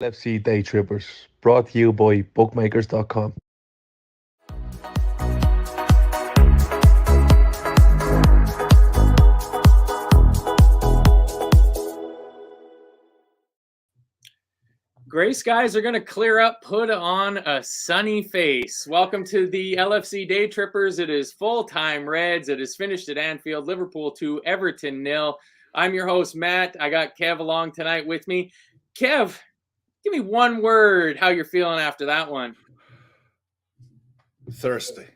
LFC Daytrippers, brought to you by bookmakers.com. Gray skies are going to clear up, put on a sunny face. Welcome to the LFC Daytrippers. It is full-time Reds. It is finished at Anfield, Liverpool 2, Everton 0. I'm your host, Matt. I got Kev along tonight with me. Kev, give me one word how you're feeling after that one. Thirsty.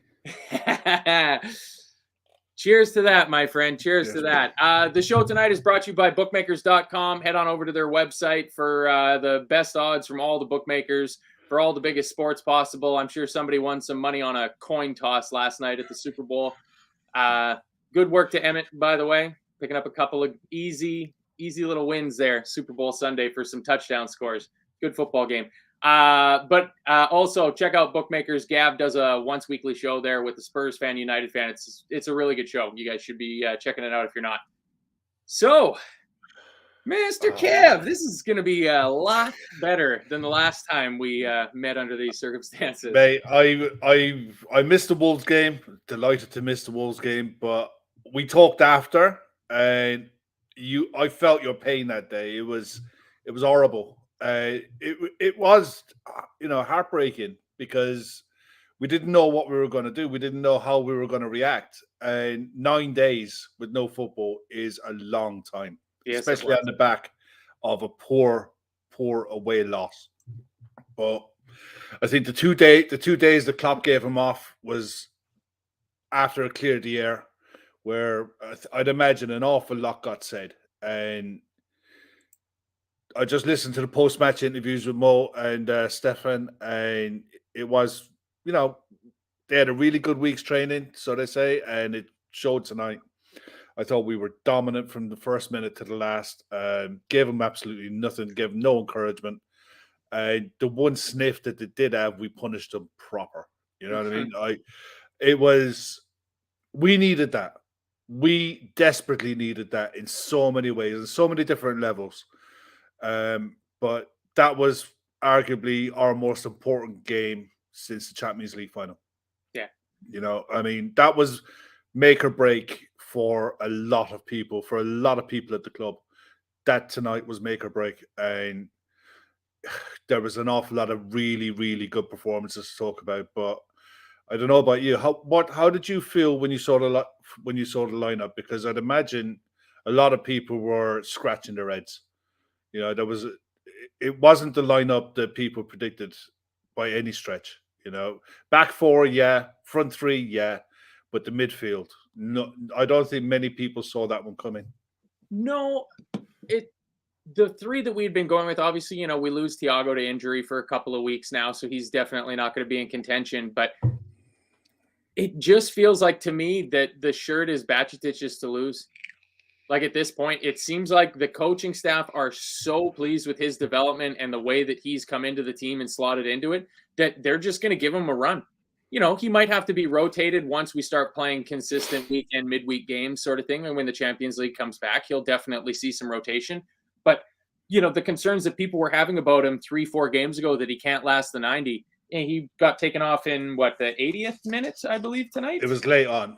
Cheers to that, my friend. Cheers to that. The show tonight is brought to you by bookmakers.com. Head on over to their website for the best odds from all the bookmakers for all the biggest sports possible. I'm sure somebody won some money on a coin toss last night at the Super Bowl. Good work to Emmett, by the way, picking up a couple of easy little wins there Super Bowl Sunday for some touchdown scores. Good football game. But also check out Bookmakers. Gav does a once weekly show there with the Spurs fan, United fan. It's a really good show. You guys should be checking it out if you're not. So, Mr. Kev, this is going to be a lot better than the last time we met under these circumstances. Mate, I missed the Wolves game. Delighted to miss the Wolves game, but we talked after, and I felt your pain that day. It was horrible. It was, heartbreaking because we didn't know what we were going to do. We didn't know how we were going to react. And 9 days with no football is a long time, yes, especially on the back of a poor away loss. But I think the 2 days that Klopp gave him off was after it cleared the air, where I'd imagine an awful lot got said. And I just listened to the post-match interviews with Mo and Stefan, and it was, they had a really good week's training, so they say, and it showed tonight. I thought we were dominant from the first minute to the last. Gave them absolutely nothing, gave them no encouragement. The one sniff that they did have, we punished them proper. You know what I mean? We needed that. We desperately needed that in so many ways, in so many different levels. But that was arguably our most important game since the Champions League final. Yeah. That was make or break for a lot of people, at the club. That tonight was make or break. And there was an awful lot of really, really good performances to talk about. But I don't know about you. How did you feel when you saw the lineup? Because I'd imagine a lot of people were scratching their heads. It wasn't the lineup that people predicted by any stretch. Back four, yeah, front three, yeah, but the midfield, no. I don't think many people saw that one coming. No, the three that we'd been going with, obviously, we lose Thiago to injury for a couple of weeks now, so he's definitely not going to be in contention. But it just feels like to me that the shirt is Bajcetic's to lose. Like at this point, it seems like the coaching staff are so pleased with his development and the way that he's come into the team and slotted into it that they're just going to give him a run. He might have to be rotated once we start playing consistent weekend, midweek games sort of thing. And when the Champions League comes back, he'll definitely see some rotation. But, the concerns that people were having about him 3-4 games ago that he can't last the 90, and he got taken off in, the 80th minute, I believe, tonight? It was late on,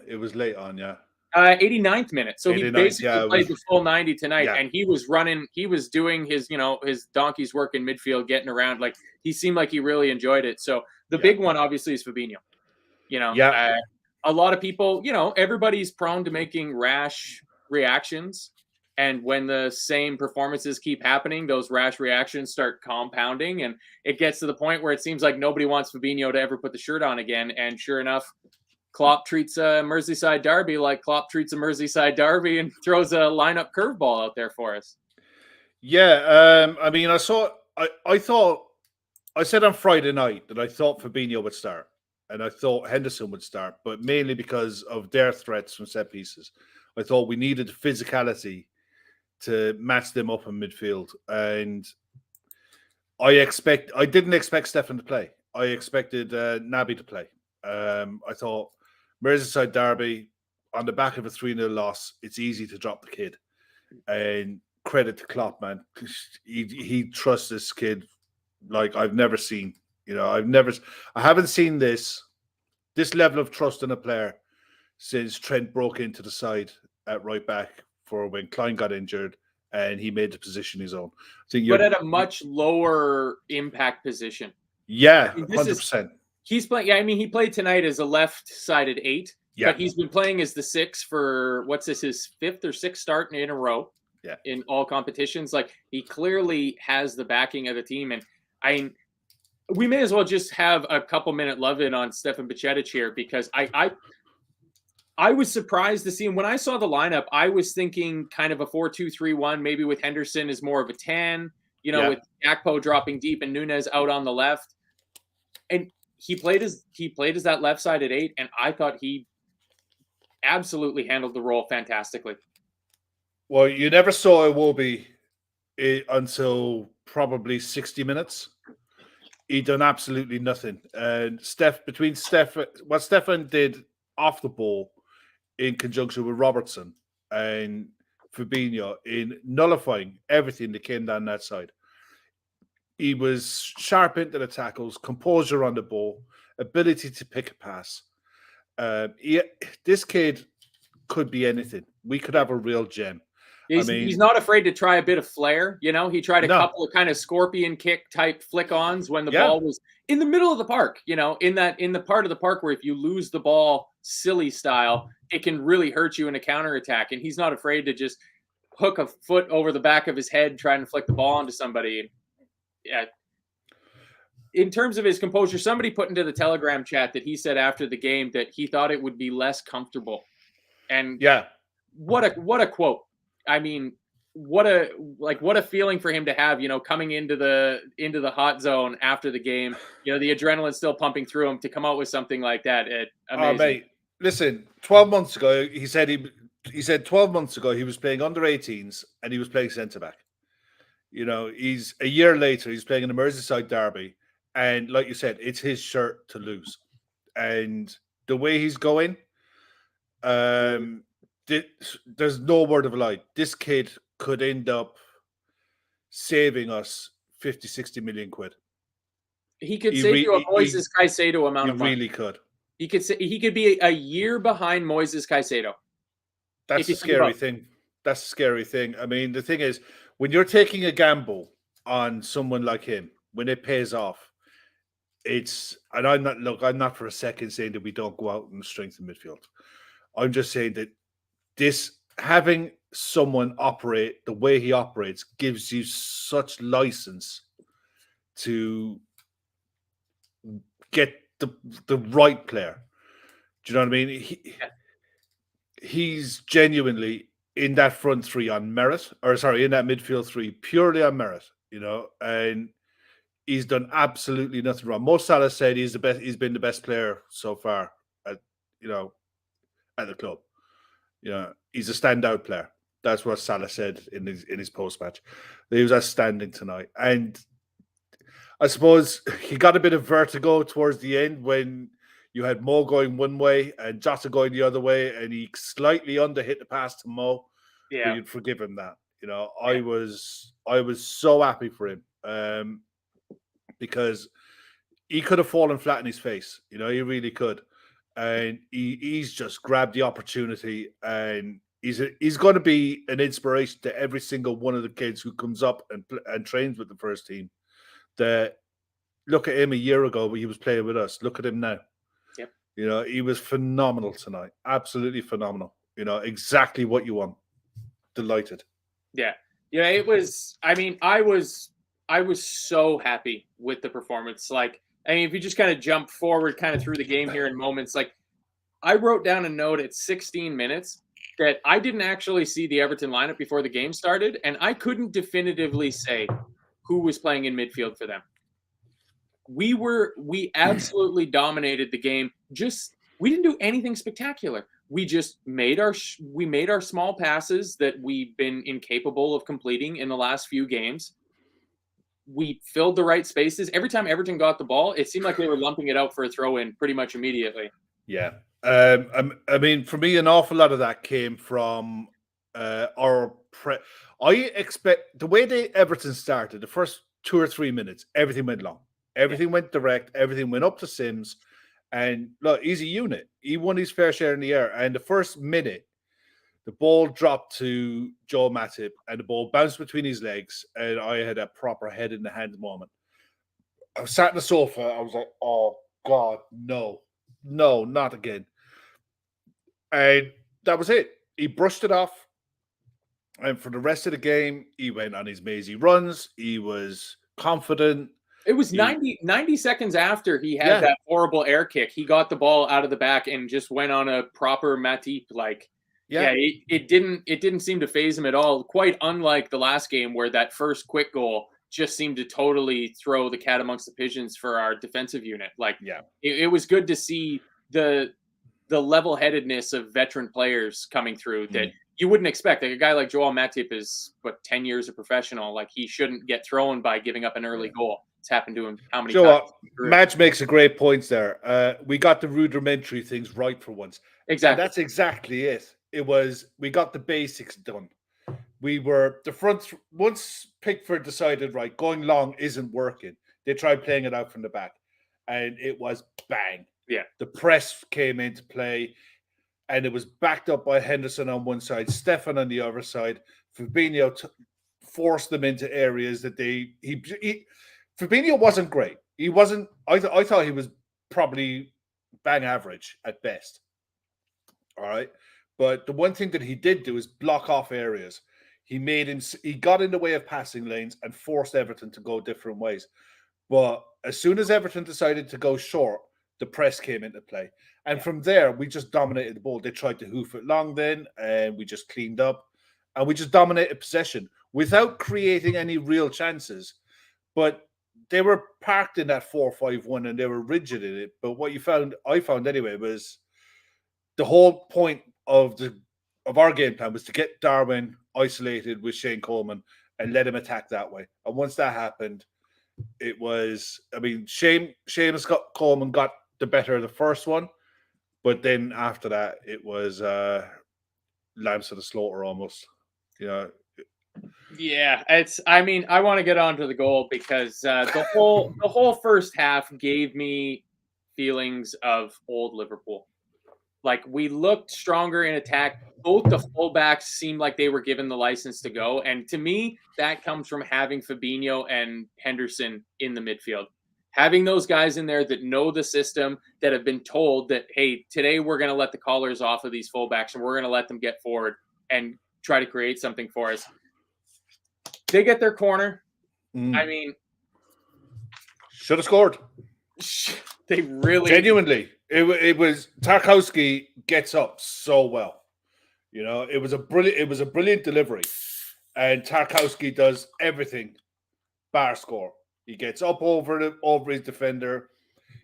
yeah. 89th minute. So 89th, he basically played the full 90 tonight, yeah. And he was running. He was doing his, his donkey's work in midfield, getting around. Like he seemed like he really enjoyed it. So the big one, obviously, is Fabinho. A lot of people, everybody's prone to making rash reactions, and when the same performances keep happening, those rash reactions start compounding, and it gets to the point where it seems like nobody wants Fabinho to ever put the shirt on again. And sure enough, Klopp treats a Merseyside derby like Klopp treats a Merseyside derby and throws a lineup curveball out there for us. Yeah, I said on Friday night that I thought Fabinho would start and I thought Henderson would start, but mainly because of their threats from set pieces. I thought we needed physicality to match them up in midfield, and I didn't expect Stefan to play. I expected Naby to play. I thought Merseyside derby, on the back of a 3-0 loss, it's easy to drop the kid. And credit to Klopp, man. He trusts this kid like I've never seen. I haven't seen this level of trust in a player since Trent broke into the side at right back for when Klein got injured and he made the position his own. But at a much lower impact position. Yeah, 100%. He's playing. Yeah, I mean, he played tonight as a left-sided 8, but he's been playing as the 6 for his 5th or 6th start in a row. Yeah, in all competitions. Like, he clearly has the backing of the team, and we may as well just have a couple minute love in on Stefan Bajcetic here, because I was surprised to see him. When I saw the lineup, I was thinking kind of a 4-2-3-1, maybe with Henderson as more of a 10, with Gakpo dropping deep and Nunes out on the left. And he played as that left-sided 8, and I thought he absolutely handled the role fantastically. Well, you never saw Iwobi until probably 60 minutes. He done absolutely nothing. And what Stefan did off the ball in conjunction with Robertson and Fabinho in nullifying everything that came down that side. He was sharp into the tackles, composure on the ball, ability to pick a pass. This kid could be anything. We could have a real gem. He's not afraid to try a bit of flair. He tried a couple of kind of scorpion kick type flick-ons when the ball was in the middle of the park, in the part of the park where if you lose the ball silly style, it can really hurt you in a counterattack. And he's not afraid to just hook a foot over the back of his head trying to flick the ball onto somebody. Yeah. In terms of his composure, somebody put into the Telegram chat that he said after the game that he thought it would be less comfortable. And what a quote. I mean, what a feeling for him to have, coming into the hot zone after the game, the adrenaline still pumping through him, to come out with something like that. Amazing. Mate, listen, 12 months ago, he said 12 months ago he was playing under 18s and he was playing centre back. He's a year later, he's playing an Merseyside derby, and like you said, it's his shirt to lose. And the way he's going, there's no word of a lie. This kid could end up saving us 50, 60 million quid. He could save you a Moises Caicedo amount of money. He really could. He could be a year behind Moises Caicedo. That's a scary thing. That's a scary thing. I mean, the thing is, when you're taking a gamble on someone like him, when it pays off, and I'm not for a second saying that we don't go out and strengthen midfield. I'm just saying that having someone operate the way he operates gives you such license to get the right player. Do you know what I mean? He's genuinely in that front three on merit, in that midfield three purely on merit, and he's done absolutely nothing wrong. Mo Salah said he's the best. He's been the best player so far at the club. He's a standout player. That's what Salah said in his post match. He was outstanding tonight, and I suppose he got a bit of vertigo towards the end when you had Mo going one way and Jota going the other way, and he slightly underhit the pass to Mo. Yeah, but you'd forgive him that. I was so happy for him because he could have fallen flat in his face. He really could. And he's just grabbed the opportunity, and he's going to be an inspiration to every single one of the kids who comes up and trains with the first team. Look at him a year ago when he was playing with us. Look at him now. Yep. He was phenomenal tonight. Absolutely phenomenal. Exactly what you want. Delighted. Yeah. It was. I mean, I was so happy with the performance. If you just kind of jump forward kind of through the game here in moments, I wrote down a note at 16 minutes that I didn't actually see the Everton lineup before the game started, and I couldn't definitively say who was playing in midfield for them. We absolutely dominated the game. We didn't do anything spectacular. We just made our small passes that we've been incapable of completing in the last few games. We filled the right spaces. Every time Everton got the ball, it seemed like they were lumping it out for a throw-in pretty much immediately. Yeah. I mean, for me, an awful lot of that came from our I expect the way Everton started, the first 2 or 3 minutes, everything went long. Everything went direct. Everything went up to Sims. And look, he's a unit. He won his fair share in the air. And the first minute, the ball dropped to Joe Matip and the ball bounced between his legs. And I had a proper head in the hand moment. I was sat on the sofa. I was like, oh, God, no, not again. And that was it. He brushed it off. And for the rest of the game, he went on his mazy runs. He was confident. It was 90 seconds after he had that horrible air kick. He got the ball out of the back and just went on a proper Matip. It didn't seem to phase him at all. Quite unlike the last game where that first quick goal just seemed to totally throw the cat amongst the pigeons for our defensive unit. It was good to see the level-headedness of veteran players coming through that you wouldn't expect. Like a guy like Joel Matip is 10 years of professional. Like he shouldn't get thrown by giving up an early goal. It's happened to him how many times? Madge makes a great point there. We got the rudimentary things right for once. Exactly. And that's exactly it. We got the basics done. We were the front. Once Pickford decided, right, going long isn't working, they tried playing it out from the back. And it was bang. Yeah. The press came into play. And it was backed up by Henderson on one side, Stefan on the other side. Fabinho forced them into areas that Fabinho wasn't great. He wasn't. I thought he was probably bang average at best. All right, but the one thing that he did do is block off areas. He got in the way of passing lanes and forced Everton to go different ways. But as soon as Everton decided to go short, the press came into play. And from there, we just dominated the ball. They tried to hoof it long then, and we just cleaned up. And we just dominated possession without creating any real chances. But they were parked in that 4-5-1, and they were rigid in it. But what I found anyway, was the whole point of our game plan was to get Darwin isolated with Shane Coleman and let him attack that way. And once that happened, it was, Seamus Coleman got the better of the first one. But then after that, it was lambs to the slaughter almost. Yeah, I want to get on to the goal because the whole first half gave me feelings of old Liverpool. Like we looked stronger in attack. Both the fullbacks seemed like they were given the license to go. And to me, that comes from having Fabinho and Henderson in the midfield. Having those guys in there that know the system, that have been told that, hey, today we're going to let the collars off of these fullbacks and we're going to let them get forward and try to create something for us. They get their corner. Should have scored. They really... Genuinely. It was... Tarkowski gets up so well. It was a brilliant delivery. And Tarkowski does everything bar score. He gets up over his defender.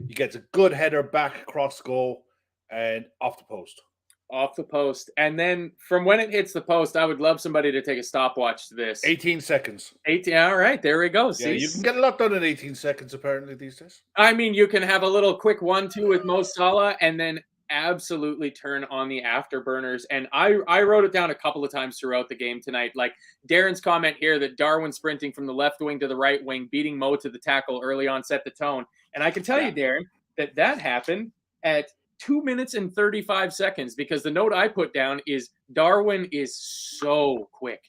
He gets a good header back across goal and off the post. Off the post. And then from when it hits the post, I would love somebody to take a stopwatch to this. 18 seconds. 18. All right, there we go. Yeah, see? You can get a lot done in 18 seconds, apparently, these days. You can have a little quick 1-2 with Mo Salah and then absolutely turn on the afterburners. And I wrote it down a couple of times throughout the game tonight. Like Darren's comment here that Darwin sprinting from the left wing to the right wing, beating Mo to the tackle early on set the tone. And I can tell you, Darren, that happened at 2 minutes and 35 seconds because the note I put down is Darwin is so quick.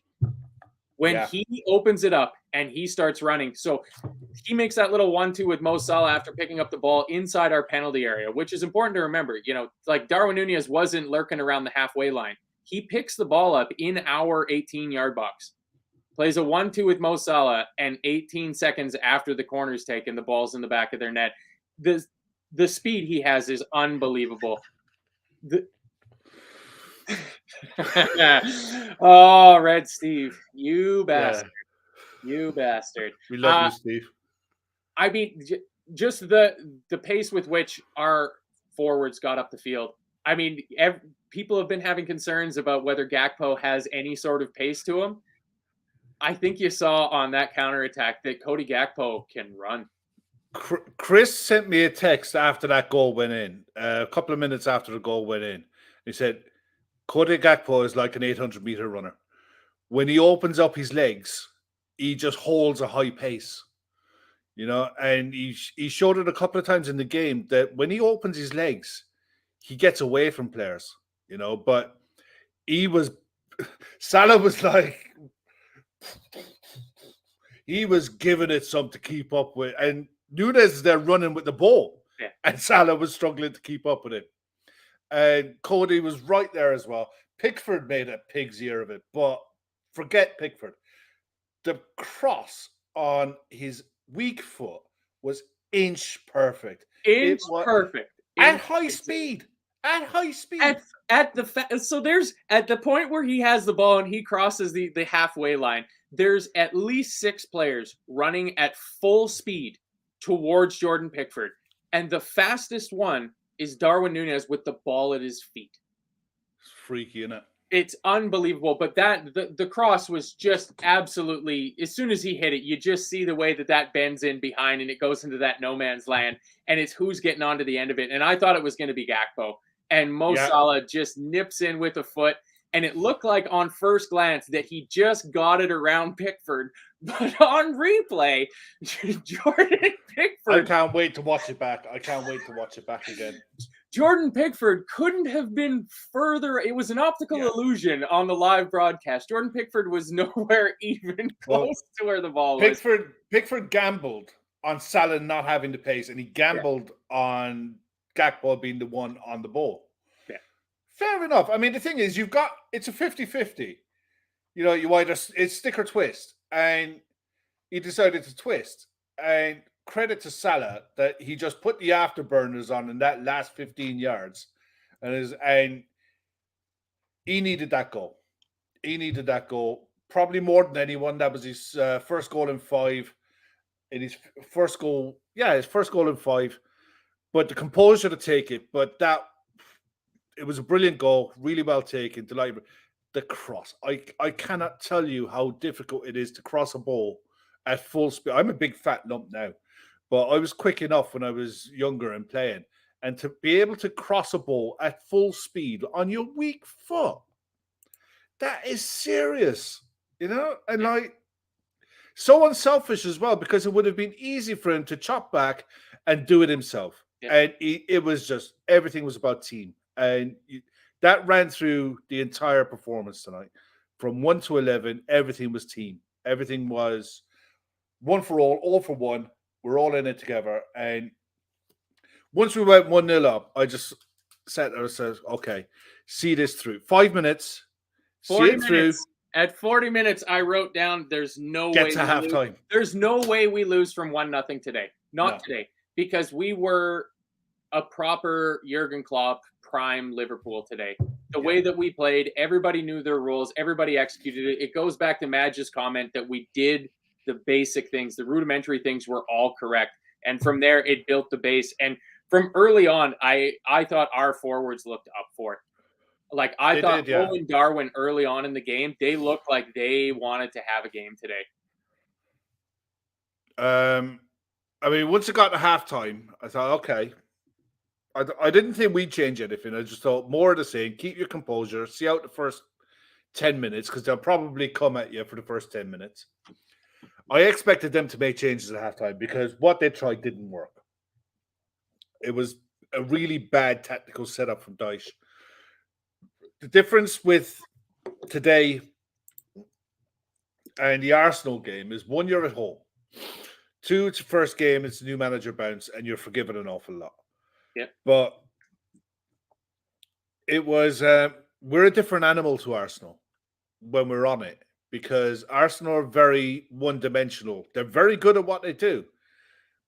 When he opens it up and he starts running. So he makes that little 1-2 with Mo Salah after picking up the ball inside our penalty area, which is important to remember. Like Darwin Nunez wasn't lurking around the halfway line. He picks the ball up in our 18-yard box, plays a 1-2 with Mo Salah, and 18 seconds after the corner's taken, the ball's in the back of their net. The speed he has is unbelievable. Oh, Red Steve, you bastard. Yeah. You bastard. We love you, Steve. Just the pace with which our forwards got up the field. People have been having concerns about whether Gakpo has any sort of pace to him. I think you saw on that counterattack that Cody Gakpo can run. Chris sent me a text after that goal went in, a couple of minutes after the goal went in. He said, Cody Gakpo is like an 800-meter runner. When he opens up his legs, he just holds a high pace. and he showed it a couple of times in the game that when he opens his legs, he gets away from players, but Salah was like, he was giving it some to keep up with, and Nunes they're running with the ball, and Salah was struggling to keep up with it. And Cody was right there as well. Pickford made a pig's ear of it, but forget Pickford. The cross on his weak foot was inch perfect. Perfect. At high speed. At high speed. So there's at the point where he has the ball and he crosses the halfway line, there's at least 6 players running at full speed towards Jordan Pickford. And the fastest one is Darwin Núñez with the ball at his feet. It's freaky, isn't it? It's unbelievable. But the cross was just absolutely, as soon as he hit it, you just see the way that bends in behind and it goes into that no man's land. And it's who's getting onto the end of it. And I thought it was going to be Gakpo. And Mo Salah just nips in with a foot. And it looked like on first glance that he just got it around Pickford. But on replay, Jordan Pickford. I can't wait to watch it back. Again. Jordan Pickford couldn't have been further. It was an optical illusion on the live broadcast. Jordan Pickford was nowhere even close to where the ball was. Pickford gambled on Salah not having the pace, and he gambled on Gakpo being the one on the ball. Yeah. Fair enough. I mean, the thing is, it's a 50-50. You either it's stick or twist, and he decided to twist. And credit to Salah that he just put the afterburners on in that last 15 yards, and he needed that goal. He needed that goal probably more than anyone. That was his first goal in 5. In his first goal in 5. But the composure to take it, it was a brilliant goal, really well taken. Delighted. The cross, I cannot tell you how difficult it is to cross a ball at full speed. I'm a big fat lump now, but I was quick enough when I was younger and playing. And to be able to cross a ball at full speed on your weak foot, that is serious, and so unselfish as well, because it would have been easy for him to chop back and do it himself. Yeah. And it was just, everything was about team. And that ran through the entire performance tonight. From 1 to 11, everything was team. Everything was one for all for one. We're all in it together. And once we went 1-0 up, I just sat there and said, okay, see this through. 5 minutes, see it through. At 40 minutes, I wrote down there's no way to halftime. There's no way we lose from 1-0 today. Not today. Because we were a proper Jurgen Klopp prime Liverpool today. The way that we played, everybody knew their rules, everybody executed it. It goes back to Madge's comment that we did the basic things, the rudimentary things were all correct. And from there, it built the base. And from early on, I thought our forwards looked up for it. Like, I thought Owen Darwin early on in the game, they looked like they wanted to have a game today. I mean, once it got to halftime, I thought, okay. I didn't think we'd change anything. I just thought more of the same. Keep your composure. See out the first 10 minutes, because they'll probably come at you for the first 10 minutes. I expected them to make changes at halftime because what they tried didn't work. It was a really bad tactical setup from Dyche. The difference with today and the Arsenal game is, 1, you're at home. 2, it's your first game, it's a new manager bounce, and you're forgiven an awful lot. Yeah. But it was, we're a different animal to Arsenal when we're on it, because Arsenal are very one-dimensional. They're very good at what they do,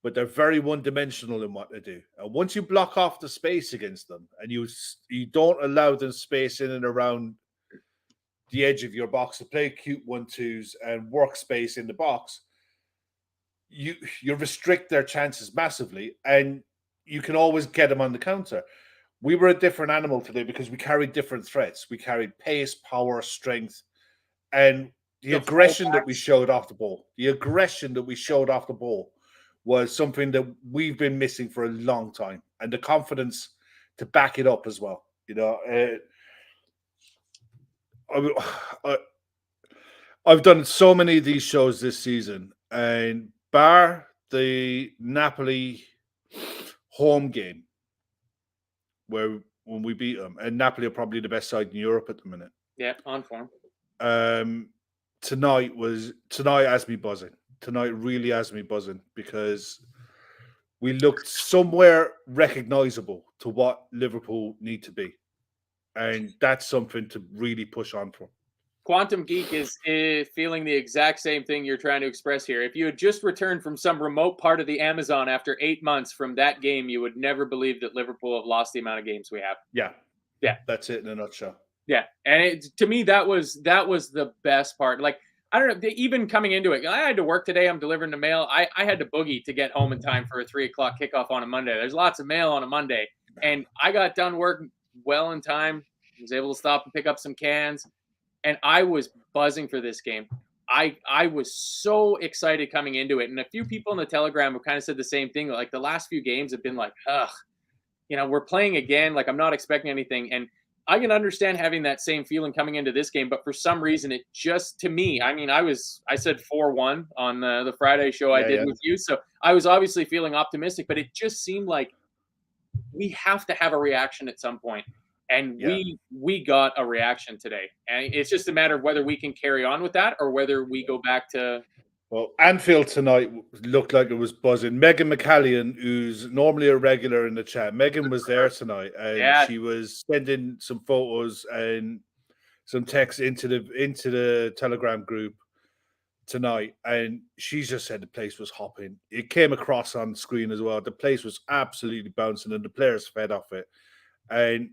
but they're very one-dimensional in what they do. And once you block off the space against them and you don't allow them space in and around the edge of your box to play cute 1-2s and work space in the box, you restrict their chances massively, and you can always get them on the counter. We were a different animal today because we carried different threats. We carried pace, power, strength, and the aggression that we showed off the ball. The aggression that we showed off the ball was something that we've been missing for a long time, and the confidence to back it up as well. I've done so many of these shows this season, and bar the Napoli home game when we beat them, and Napoli are probably the best side in Europe at the minute. Yeah, on form. Tonight has me buzzing. Tonight really has me buzzing because we looked somewhere recognizable to what Liverpool need to be. And that's something to really push on for. Quantum Geek is feeling the exact same thing you're trying to express here. If you had just returned from some remote part of the Amazon after 8 months from that game, you would never believe that Liverpool have lost the amount of games we have. Yeah. Yeah. That's it in a nutshell. Yeah. And to me, that was the best part. Like, I don't know, even coming into it, I had to work today. I'm delivering the mail. I had to boogie to get home in time for a 3 o'clock kickoff on a Monday. There's lots of mail on a Monday. And I got done work well in time. Was able to stop and pick up some cans. And I was buzzing for this game. I was so excited coming into it. And a few people in the Telegram have kind of said the same thing. Like, the last few games have been like, ugh, we're playing again. Like, I'm not expecting anything. And I can understand having that same feeling coming into this game. But for some reason, it just, to me, I mean, I said 4-1 on the Friday show I did with you. So I was obviously feeling optimistic. But it just seemed like we have to have a reaction at some point. And we got a reaction today. And it's just a matter of whether we can carry on with that or whether we go back to... Well, Anfield tonight looked like it was buzzing. Megan McCallion, who's normally a regular in the chat, Megan was there tonight, and she was sending some photos and some text into the Telegram group tonight, and she just said the place was hopping. It came across on the screen as well. The place was absolutely bouncing, and the players fed off it. And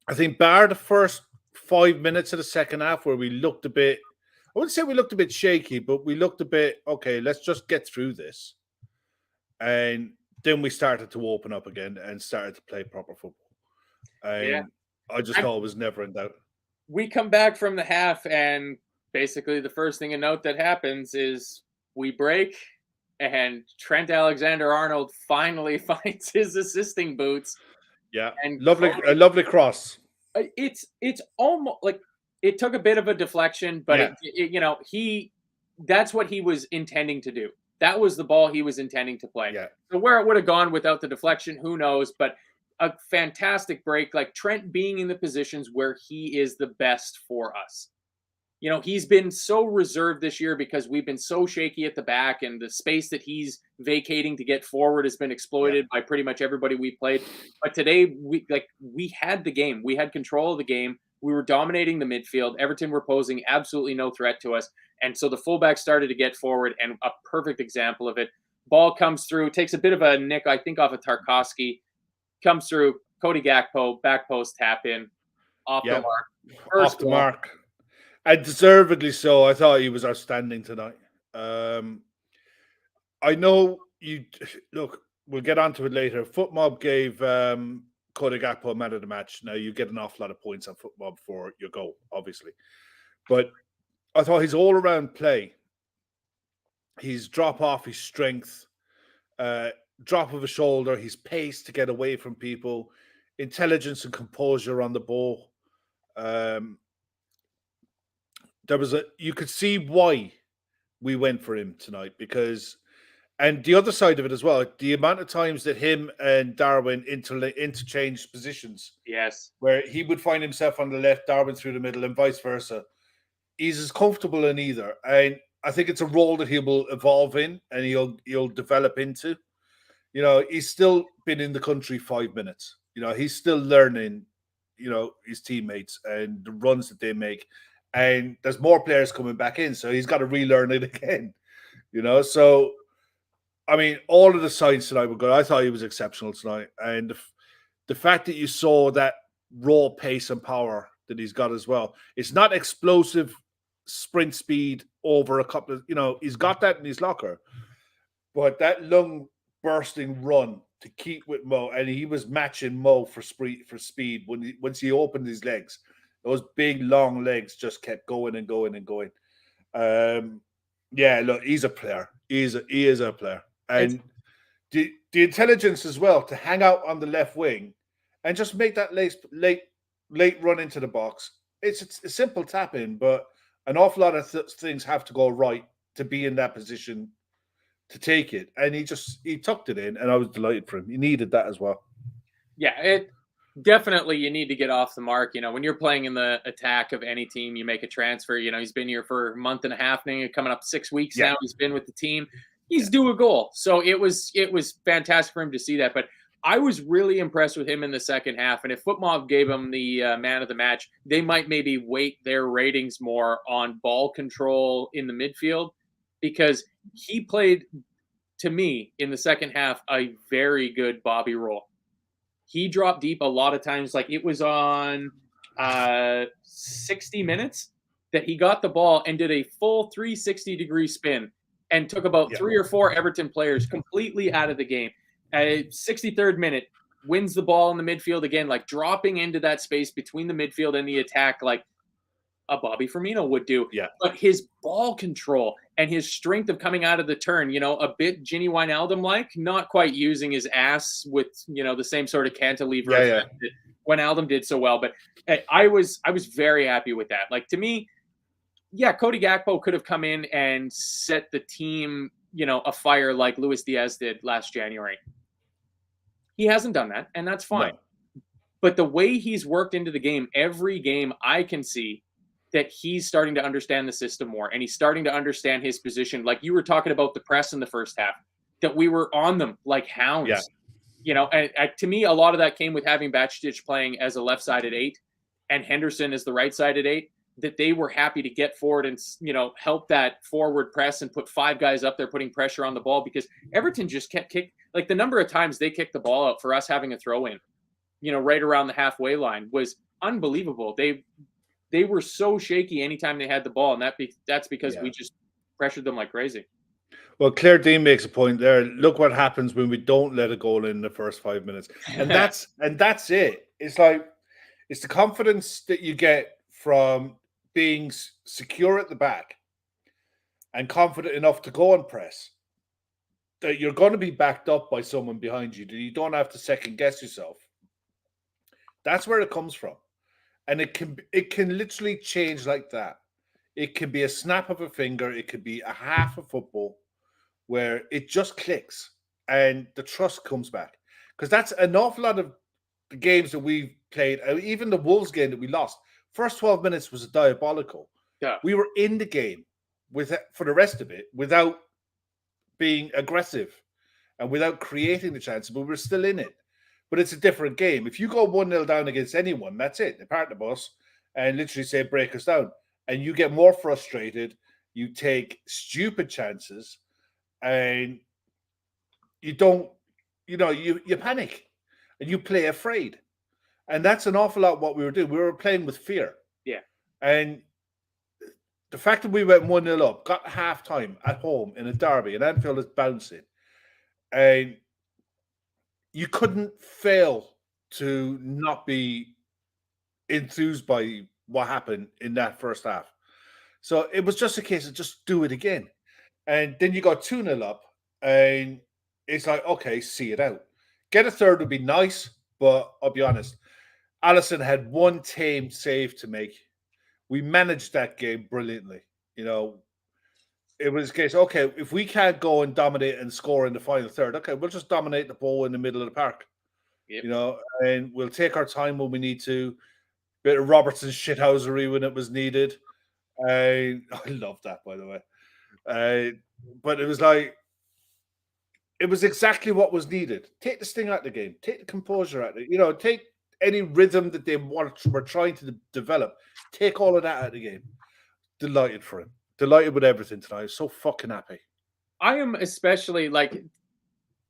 I think bar the first 5 minutes of the second half where we looked a bit, I wouldn't say we looked a bit shaky, but we looked a bit, okay, let's just get through this. And then we started to open up again and started to play proper football. And I just thought it was never in doubt. We come back from the half, and basically the first thing to note that happens is we break, and Trent Alexander-Arnold finally finds his assisting boots. Yeah, and a lovely cross. It's almost like it took a bit of a deflection, but that's what he was intending to do. That was the ball he was intending to play. Yeah. So where it would have gone without the deflection, who knows? But a fantastic break, like Trent being in the positions where he is the best for us. He's been so reserved this year because we've been so shaky at the back, and the space that he's vacating to get forward has been exploited by pretty much everybody we played. But today, we had the game. We had control of the game. We were dominating the midfield. Everton were posing absolutely no threat to us. And so the fullback started to get forward, and a perfect example of it. Ball comes through, takes a bit of a nick, I think, off of Tarkowski. Comes through, Cody Gakpo, back post, tap in, off the mark. Off the mark. And deservedly so. I thought he was outstanding tonight. I know you look. We'll get onto it later. FootMob gave Cody Gakpo man of the match. Now you get an awful lot of points on FootMob for your goal, obviously. But I thought his all-around play, his drop off, his strength, drop of a shoulder, his pace to get away from people, intelligence and composure on the ball. You could see why we went for him tonight and the other side of it as well, the amount of times that him and Darwin interchanged positions. Yes. Where he would find himself on the left, Darwin through the middle, and vice versa. He's as comfortable in either. And I think it's a role that he will evolve in and he'll develop into. He's still been in the country 5 minutes. He's still learning, his teammates and the runs that they make. And there's more players coming back in, so he's got to relearn it again. So I mean, all of the signs tonight were good. I thought he was exceptional tonight, and the fact that you saw that raw pace and power that he's got as well. It's not explosive sprint speed over a couple of, he's got that in his locker, but that lung bursting run to keep with Mo, and he was matching Mo for speed once he opened his legs. Those big, long legs just kept going and going and going. Look, he's a player. He is a player. And the intelligence as well to hang out on the left wing and just make that late run into the box. It's a simple tap in, but an awful lot of things have to go right to be in that position to take it, and he tucked it in, and I was delighted for him. He needed that as well. Yeah, it definitely you need to get off the mark. When you're playing in the attack of any team, you make a transfer. He's been here for a month and a half now, coming up 6 weeks now. He's been with the team. He's due a goal. So it was fantastic for him to see that. But I was really impressed with him in the second half. And if FootMob gave him the man of the match, they might maybe weight their ratings more on ball control in the midfield, because he played, to me, in the second half, a very good Bobby roll. He dropped deep a lot of times. Like it was on 60 minutes that he got the ball and did a full 360-degree spin and took about 3 or 4 Everton players completely out of the game. 63rd minute, wins the ball in the midfield again, like dropping into that space between the midfield and the attack like a Bobby Firmino would do. Yeah. But his ball control and his strength of coming out of the turn, a bit Ginny Wijnaldum-like, not quite using his ass with, the same sort of cantilever that Wijnaldum did so well. But I was very happy with that. Like, to me, Cody Gakpo could have come in and set the team, afire like Luis Diaz did last January. He hasn't done that, and that's fine. No. But the way he's worked into the game, every game I can see that he's starting to understand the system more, and he's starting to understand his position. Like you were talking about the press in the first half, that we were on them like hounds. Yeah. And to me, a lot of that came with having Bacic playing as a left-sided 8 and Henderson as the right-sided 8, that they were happy to get forward and, help that forward press and put 5 guys up there putting pressure on the ball, because Everton just kept kicking. Like the number of times they kicked the ball out for us having a throw in, right around the halfway line was unbelievable. They were so shaky anytime they had the ball, and that's because we just pressured them like crazy. Well, Claire Dean makes a point there. Look what happens when we don't let a goal in the first 5 minutes, and that's it. It's like it's the confidence that you get from being secure at the back and confident enough to go and press, that you're going to be backed up by someone behind you, that you don't have to second guess yourself. That's where it comes from. And it can literally change like that. It can be a snap of a finger. It could be a half of football where it just clicks and the trust comes back. Because that's an awful lot of the games that we've played, even the Wolves game that we lost. First 12 minutes was diabolical. Yeah. We were in the game for the rest of it without being aggressive and without creating the chances, but we were still in it. But it's a different game. If you go 1-0 down against anyone, that's it. They park the bus and literally say, break us down. And you get more frustrated. You take stupid chances and you don't, you panic and you play afraid. And that's an awful lot what we were doing. We were playing with fear. Yeah. And the fact that we went 1-0 up, got half-time at home in a derby, and Anfield is bouncing, and you couldn't fail to not be enthused by what happened in that first half. So it was just a case of just do it again. And then you got 2-0 up, and it's like, okay, see it out. Get a third would be nice, but I'll be honest, Alisson had one tame save to make. We managed that game brilliantly. It was a case, okay, if we can't go and dominate and score in the final third, okay, we'll just dominate the ball in the middle of the park. Yep. And we'll take our time when we need to. Bit of Robertson's shithousery when it was needed. I love that, by the way. But it was like, it was exactly what was needed. Take the sting out of the game. Take the composure out of it. Take any rhythm that they were trying to develop. Take all of that out of the game. Delighted for him. Delighted with everything tonight. I was so fucking happy. I am especially,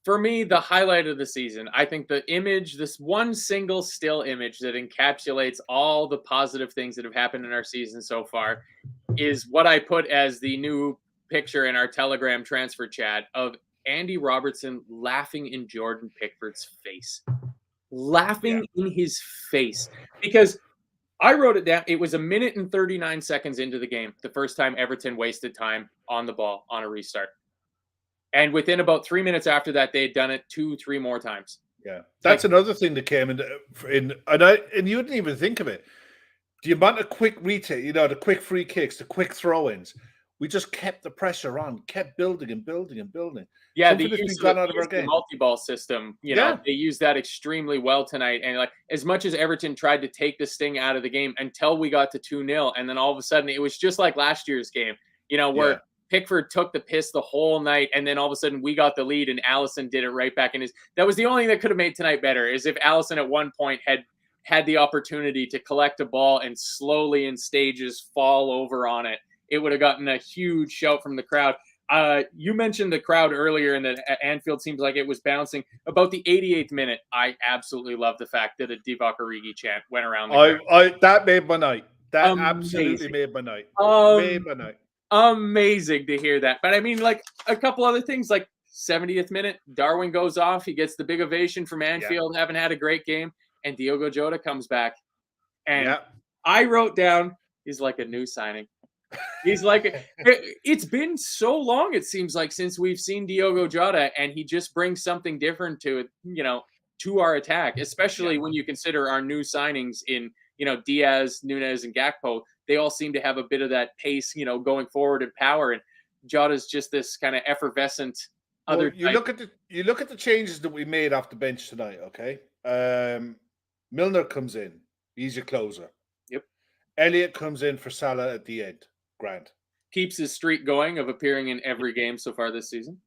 for me, the highlight of the season, I think the image, this one single still image that encapsulates all the positive things that have happened in our season so far, is what I put as the new picture in our Telegram transfer chat of Andy Robertson laughing in Jordan Pickford's face. Laughing in his face. Because I wrote it down. It was 1 minute and 39 seconds into the game, the first time Everton wasted time on the ball on a restart. And within about 3 minutes after that, they had done it 2-3 more times. Yeah. That's another thing that came in and you didn't even think of it. The amount of quick retake, the quick free kicks, the quick throw-ins. we just kept the pressure on, kept building and building and building. Yeah, Something that's been gone out of our the game. multi-ball system, you know, they used that extremely well tonight. And like, as much as Everton tried to take the sting out of the game until we got to 2-0, and then all of a sudden it was just like last year's game, you know, where Pickford took the piss the whole night, and then all of a sudden we got the lead, and Alisson did it right back in his. That was the only thing that could have made tonight better, is if Alisson at one point had the opportunity to collect a ball and slowly in stages fall over on it. It would have gotten a huge shout from the crowd. You mentioned the crowd earlier, and that Anfield seems like it was bouncing. About the 88th minute, I absolutely love the fact that a Divock Origi chant went around the crowd. That made my night. That absolutely made my night. Made my night. Amazing to hear that. But I mean, like, a couple other things, like 70th minute, Darwin goes off. He gets the big ovation from Anfield, having had a great game, and Diogo Jota comes back. And I wrote down, he's like a new signing. He's like, it's been so long, it seems like, since we've seen Diogo Jota, and he just brings something different to it, you know, to our attack, especially when you consider our new signings in, you know, Diaz, Nunez, and Gakpo. They all seem to have a bit of that pace, you know, going forward and power. And Jota's just this kind of effervescent other. You look at the changes that we made off the bench tonight. Okay, Milner comes in. He's your closer. Yep. Elliott comes in for Salah at the end. Grant keeps his streak going of appearing in every game so far this season.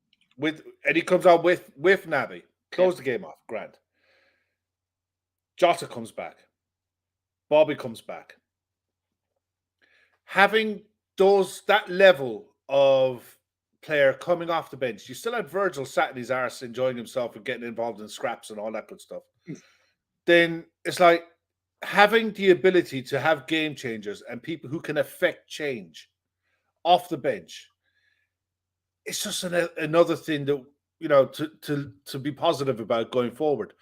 And he comes out with Naby. Close the game off. Grant. Jota comes back. Bobby comes back. Having that level of player coming off the bench, you still had Virgil sat in his arse enjoying himself and getting involved in scraps and all that good stuff. Then it's like, having the ability to have game changers and people who can affect change off the bench, it's just another thing that, you know, to be positive about going forward.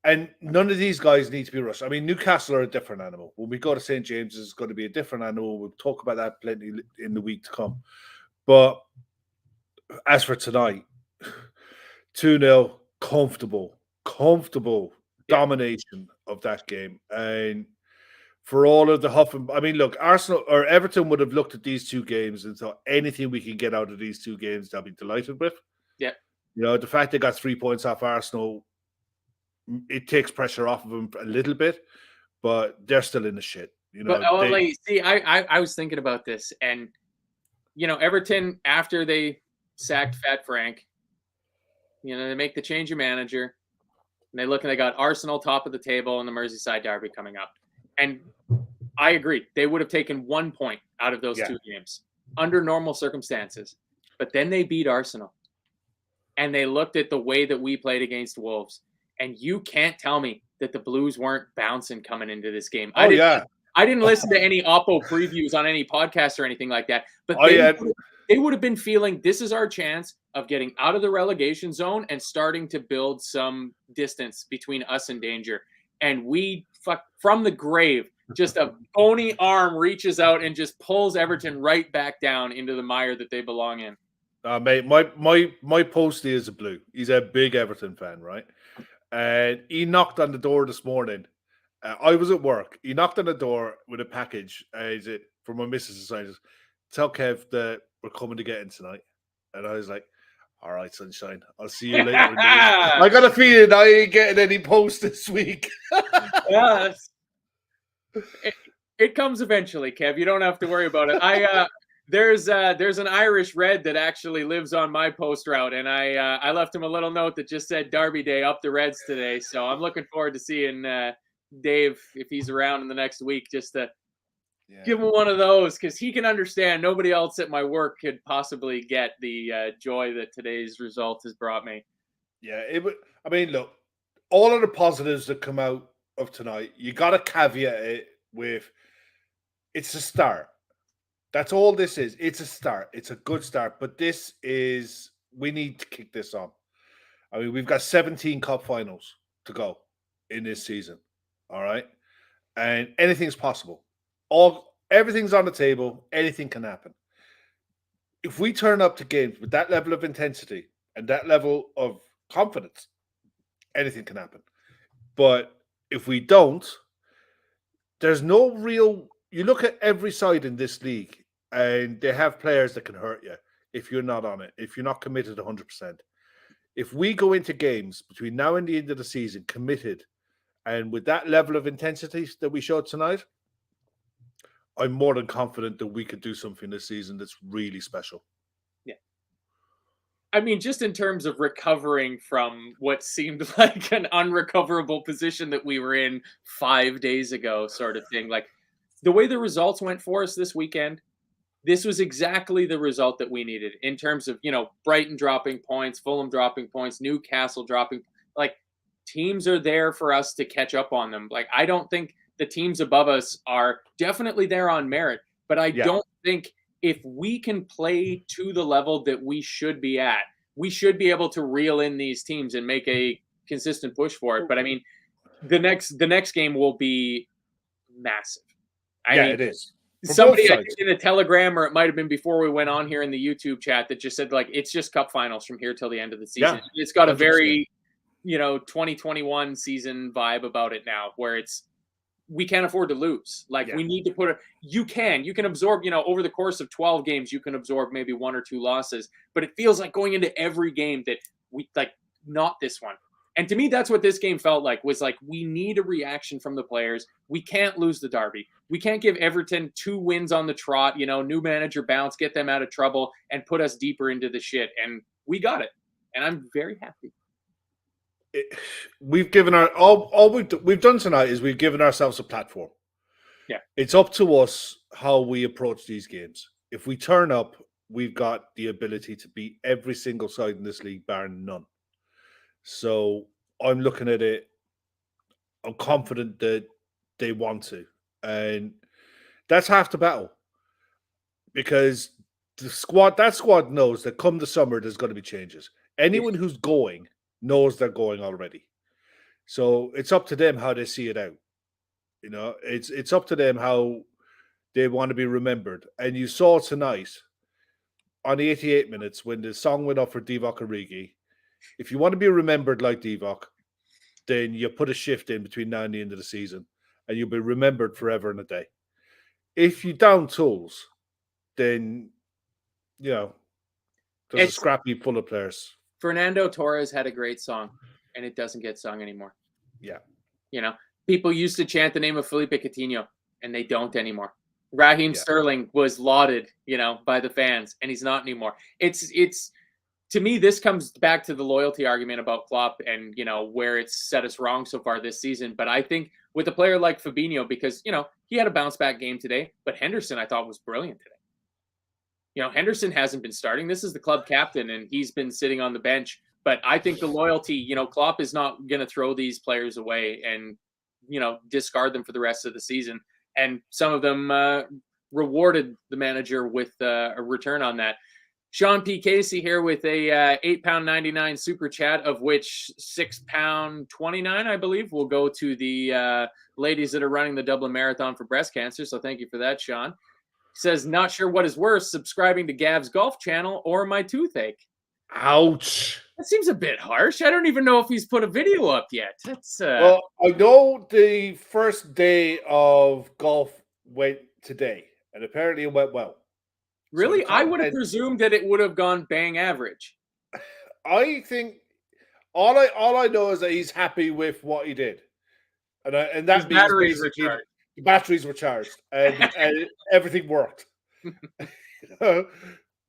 And none of these guys need to be rushed. I mean, Newcastle are a different animal. When we go to St. James's, it's going to be a different animal. We'll talk about that plenty in the week to come. But as for tonight, 2-0, comfortable domination of that game. And for all of the huff and, I mean, look, Arsenal or Everton would have looked at these two games and thought anything we can get out of these two games, they'll be delighted with. Yeah. You know, the fact they got 3 points off Arsenal, it takes pressure off of them a little bit, but they're still in the shit. You know, I was thinking about this, and you know, Everton, after they sacked Fat Frank, you know, they make the change of manager. And they look and they got Arsenal top of the table and the Merseyside derby coming up. And I agree. They would have taken 1 point out of those two games under normal circumstances. But then they beat Arsenal. And they looked at the way that we played against Wolves. And you can't tell me that the Blues weren't bouncing coming into this game. I didn't listen to any Oppo previews on any podcast or anything like that. But they would have been feeling this is our chance of getting out of the relegation zone and starting to build some distance between us and danger. And we, from the grave, just a bony arm reaches out and just pulls Everton right back down into the mire that they belong in. Mate, my postie is a Blue. He's a big Everton fan, right? And he knocked on the door this morning. I was at work. He knocked on the door with a package. Is it for my missus? And says, "Tell Kev that we're coming to get in tonight." And I was like, "All right, sunshine. I'll see you later." I got a feeling I ain't getting any post this week. Yes. It comes eventually, Kev. You don't have to worry about it. There's an Irish Red that actually lives on my post route, and I left him a little note that just said Derby Day up the Reds today. So I'm looking forward to seeing Dave if he's around in the next week, just to give him one of those, because he can understand. Nobody else at my work could possibly get the joy that today's result has brought me. Yeah, I mean, look, all of the positives that come out of tonight, you got to caveat it with it's a start. That's all this is. It's a start. It's a good start, but we need to kick this on. I mean, we've got 17 cup finals to go in this season. All right, and anything's possible. Everything's on the table. Anything can happen. If we turn up to games with that level of intensity and that level of confidence, anything can happen. But if we don't, there's no real. You look at every side in this league. and they have players that can hurt you if you're not on it, if you're not committed 100%. If we go into games between now and the end of the season committed and with that level of intensity that we showed tonight, I'm more than confident that we could do something this season that's really special. Yeah. I mean, just in terms of recovering from what seemed like an unrecoverable position that we were in 5 days ago, sort of thing. Like the way the results went for us this weekend, this was exactly the result that we needed in terms of, Brighton dropping points, Fulham dropping points, Newcastle dropping. Like teams are there for us to catch up on them. Like I don't think the teams above us are definitely there on merit, but I don't think if we can play to the level that we should be at, we should be able to reel in these teams and make a consistent push for it. But I mean, the next game will be massive. I mean, it is. Somebody I think in a Telegram, or it might have been before we went on here in the YouTube chat, that just said like it's just cup finals from here till the end of the season. Yeah, it's got a 100%. Very 2021 season vibe about it now, where it's we can't afford to lose. Like we need to put you can absorb, over the course of 12 games, you can absorb maybe 1 or 2 losses, but it feels like going into every game that we like not this one. And to me, that's what this game felt like, was like, we need a reaction from the players. We can't lose the derby. We can't give Everton 2 wins on the trot, new manager bounce, get them out of trouble and put us deeper into the shit. And we got it. And I'm very happy. We've given all we've done tonight is we've given ourselves a platform. Yeah. It's up to us how we approach these games. If we turn up, we've got the ability to beat every single side in this league, bar none. So I'm looking at it. I'm confident that they want to. And that's half the battle. Because that squad knows that come the summer, there's going to be changes. Anyone who's going knows they're going already. So it's up to them how they see it out. It's up to them how they want to be remembered. And you saw tonight on the 88 minutes when the song went up for Divock Origi. If you want to be remembered like Divock, then you put a shift in between now and the end of the season, and you'll be remembered forever and a day. If you down tools, then, there's a scrap heap full of players. Fernando Torres had a great song, and it doesn't get sung anymore. Yeah. People used to chant the name of Felipe Coutinho, and they don't anymore. Raheem Sterling was lauded, by the fans, and he's not anymore. It's to me, this comes back to the loyalty argument about Klopp and, where it's set us wrong so far this season. But I think with a player like Fabinho, because, he had a bounce back game today, but Henderson I thought was brilliant today. Henderson hasn't been starting. This is the club captain, and he's been sitting on the bench. But I think the loyalty, Klopp is not going to throw these players away and, discard them for the rest of the season. And some of them rewarded the manager with a return on that. Sean P. Casey here with a £8.99 super chat, of which £6.29, I believe, will go to the ladies that are running the Dublin Marathon for breast cancer. So thank you for that, Sean. Says, not sure what is worse, subscribing to Gav's golf channel or my toothache. Ouch. That seems a bit harsh. I don't even know if he's put a video up yet. That's Well, I know the first day of golf went today, and apparently it went well. Really? So I would have presumed that it would have gone bang average. I think all I know is that he's happy with what he did. And that means basically the batteries were charged and everything worked.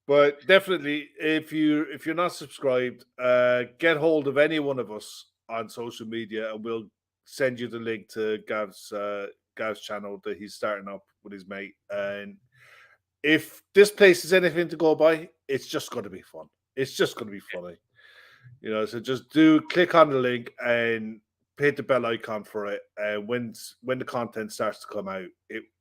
But definitely, if you're not subscribed, get hold of any one of us on social media, and we'll send you the link to Gav's channel that he's starting up with his mate. And if this place is anything to go by, it's just going to be fun. It's just going to be funny, So just click on the link and hit the bell icon for it. And when the content starts to come out,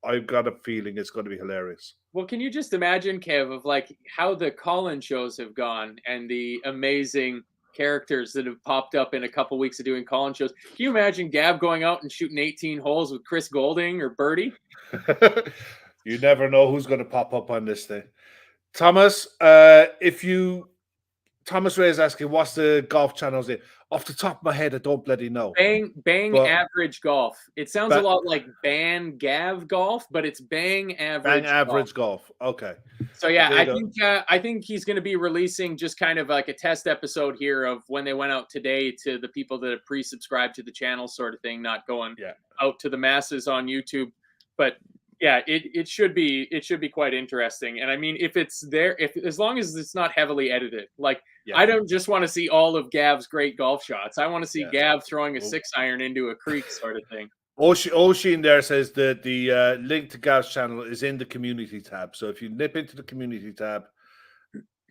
I've got a feeling it's going to be hilarious. Well, can you just imagine, Kev, of like how the call-in shows have gone and the amazing characters that have popped up in a couple weeks of doing call-in shows? Can you imagine Gav going out and shooting 18 holes with Chris Golding or Birdie? You never know who's going to pop up on this thing. Thomas, Thomas Ray is asking, what's the golf channel's name? Off the top of my head, I don't bloody know. Bang But- average golf. It sounds a lot like Ban Gav golf, but it's Bang average. Bang average golf. Okay. So yeah, I think he's going to be releasing just kind of like a test episode here of when they went out today to the people that have pre-subscribed to the channel, sort of thing, not going out to the masses on YouTube. But yeah, it should be quite interesting. And I mean, if it's there, as long as it's not heavily edited, like I don't just want to see all of Gav's great golf shots. I want to see Gav throwing a 6-iron into a creek, sort of thing. Oshin there says that the link to Gav's channel is in the community tab. So if you nip into the community tab,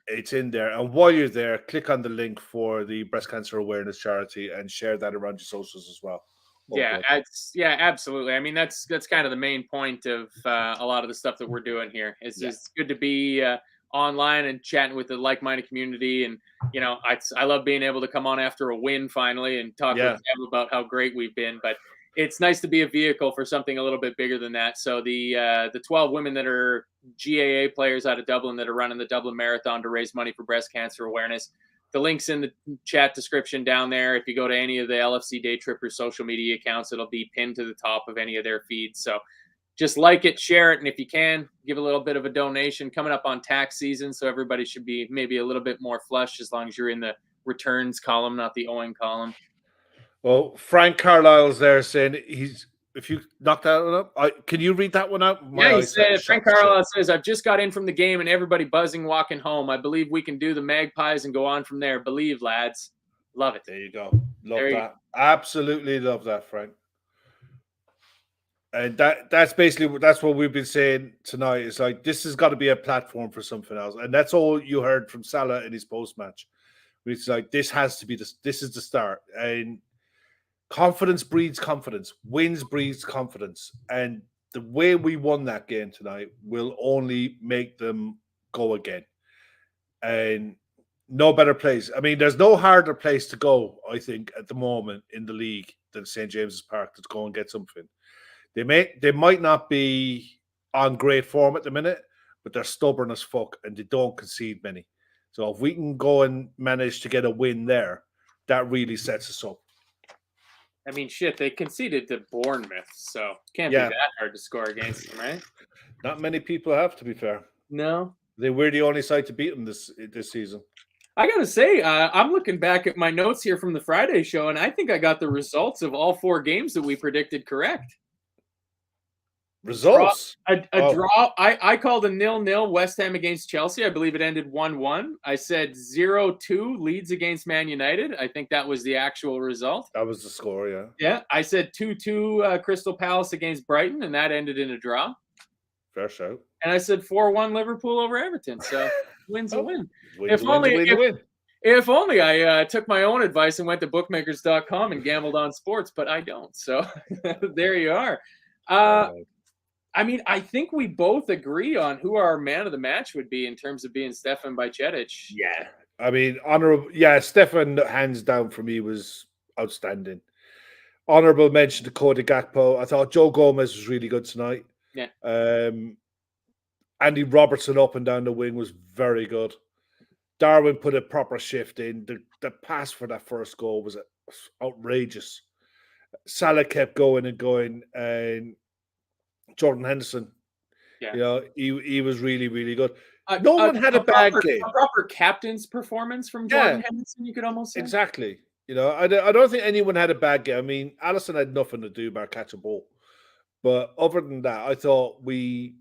it's in there. And while you're there, click on the link for the breast cancer awareness charity and share that around your socials as well. Yeah, absolutely. I mean, that's kind of the main point of a lot of the stuff that we're doing here. It's just good to be online and chatting with the like-minded community. And you know, I love being able to come on after a win finally and talk with them about how great we've been. But it's nice to be a vehicle for something a little bit bigger than that. So the 12 women that are GAA players out of Dublin that are running the Dublin Marathon to raise money for breast cancer awareness. The link's in the chat description down there. If you go to any of the LFC Daytrippers social media accounts, it'll be pinned to the top of any of their feeds. So just like it, share it, and if you can, give a little bit of a donation. Coming up on tax season, so everybody should be maybe a little bit more flush as long as you're in the returns column, not the owing column. Well, Frank Carlisle's there saying if you knocked that one up, can you read that one out? He said, Frank Carlisle says, I've just got in from the game and everybody buzzing walking home. I believe we can do the Magpies and go on from there. Believe, lads. Love it. There you go. Love that. Absolutely love that, Frank. And that's what we've been saying tonight. It's like this has got to be a platform for something else. And that's all you heard from Salah in his post-match. It's like this has to be this is the start. And confidence breeds confidence. Wins breeds confidence. And the way we won that game tonight will only make them go again. And no better place. I mean, there's no harder place to go, I think, at the moment in the league than St. James's Park to go and get something. They might not be on great form at the minute, but they're stubborn as fuck and they don't concede many. So if we can go and manage to get a win there, that really sets us up. I mean, shit, they conceded to Bournemouth, so can't be that hard to score against them, right? Not many people have, to be fair. No. We're the only side to beat them this season. I got to say, I'm looking back at my notes here from the Friday show, and I think I got the results of all 4 games that we predicted correct. Results? A draw. I called a 0-0 West Ham against Chelsea. I believe it ended 1-1. I said 0-2 Leeds against Man United. I think that was the actual result. That was the score, yeah. Yeah. I said 2-2 Crystal Palace against Brighton, and that ended in a draw. Fair shout. And I said 4-1 Liverpool over Everton. So win's a win. If only I took my own advice and went to bookmakers.com and gambled on sports, but I don't. So there you are. I mean, I think we both agree on who our man of the match would be in terms of being Stefan Bajcetic. Yeah. I mean, honorable. Yeah, Stefan, hands down for me, was outstanding. Honorable mention to Cody Gakpo. I thought Joe Gomez was really good tonight. Yeah. Andy Robertson up and down the wing was very good. Darwin put a proper shift in. The pass for that first goal was outrageous. Salah kept going and going, and Jordan Henderson, you know, he was really, really good. No one had a bad game. A proper captain's performance from Jordan Henderson, you could almost say. Exactly. You know, I don't think anyone had a bad game. I mean, Alisson had nothing to do but catch a ball. But other than that, I thought we